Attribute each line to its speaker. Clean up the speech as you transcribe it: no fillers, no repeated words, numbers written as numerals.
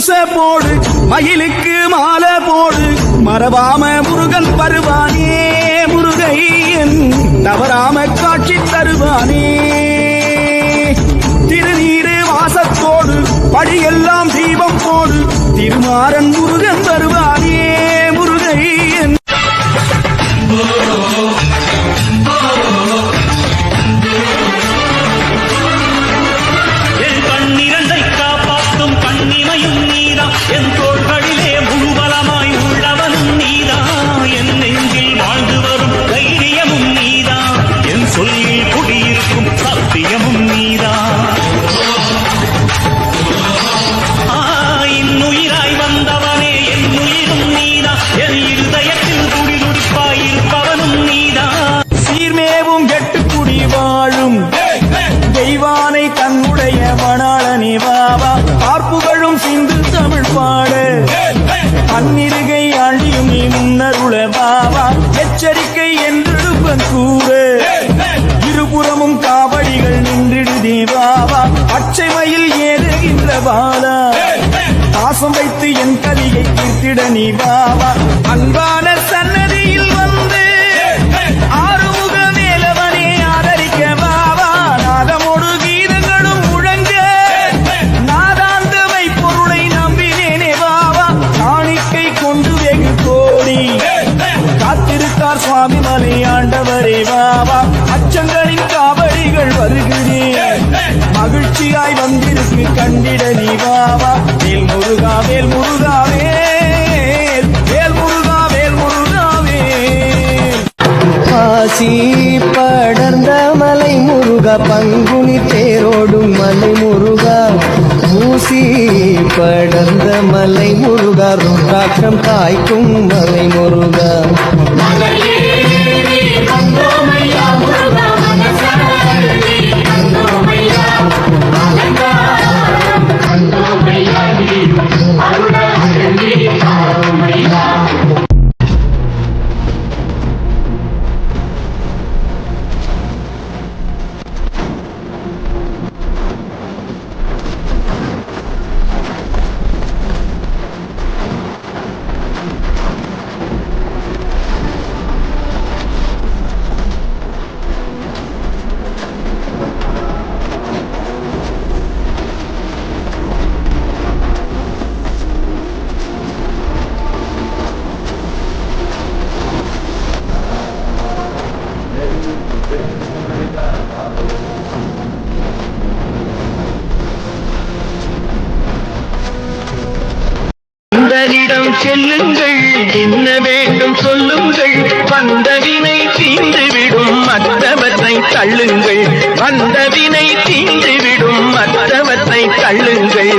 Speaker 1: பூசை போடு மயிலுக்கு மாலை போடு மறவாம முருகன் வருவானே முருகையன் தவறாம காட்சி தருவானே திருநீரு வாசத்தோடு படியெல்லாம் தீபம் போடு திருமாறன் முருகன் வருவானே முருகையன்
Speaker 2: என் தோள்களிலே முழுபலமாய் உள்ளவனும் நீதா என் நெஞ்சில் வாழ்ந்து வரும் தைரியமும் நீதா என் சொல்லில் குடியிருக்கும் சத்தியமும் நீதா இன்னுயிராய் வந்தவனே என் உயிரும் நீதா என் இருதயத்தில் துடிதுடிப்பாயிருப்பவனும் நீதா
Speaker 1: சீர்மேவும் கெட்டுக்குடி வாழும் தெய்வானை தன்னுடைய மணாளனே வாவா பார்ப்புகளும் சிந்து தமிழ் பாடு அந்நிருகை ஆண்டியும் நீ முன்னருள வாவா எச்சரிக்கை என்றெடுப்பன் கூறு இருபுறமும் காவடிகள் நின்றிடுதே வாவா பச்சை மயில் ஏறுகின்ற பாலா பாசம் வைத்து என் கலியை தீர்த்திட நீ வாவா அன்பான சன்னதியில் வந்து ஆறுமுக மேலவனே ஆதரிக்க வாவா நாதமோடு கீதங்களும் முழங்க நாதாந்த வைப்பொருளை நம்பினேனே வாவா காணிக்கை கொண்டு வெகு கோடி காத்திருக்கார் சுவாமி மலை ஆண்டவரே வாவா அச்சங்களின் காவடிகள் வருகிறேன் மகிழ்ச்சியாய் வந்திருக்கு கண்டிட நீ வாவா வேல் முருகா வேல் முருகா வேல் வேல் முருகா வேல் முருகா வேல்
Speaker 3: ஆசி படர்ந்த மலை முருகா பங்குனி தேரோடும் மலை முருகா ஊசி படர்ந்த மலை முருகா ருத்ராட்சம் காய்க்கும் மலை முருகா
Speaker 4: செல்லுங்கள் என்ன வேண்டும் சொல்லுங்கள் வந்தவினை தீர்ந்துவிடும் மற்றவற்றை தள்ளுங்கள் வந்தவினை தீர்ந்துவிடும் மற்றவற்றை தள்ளுங்கள்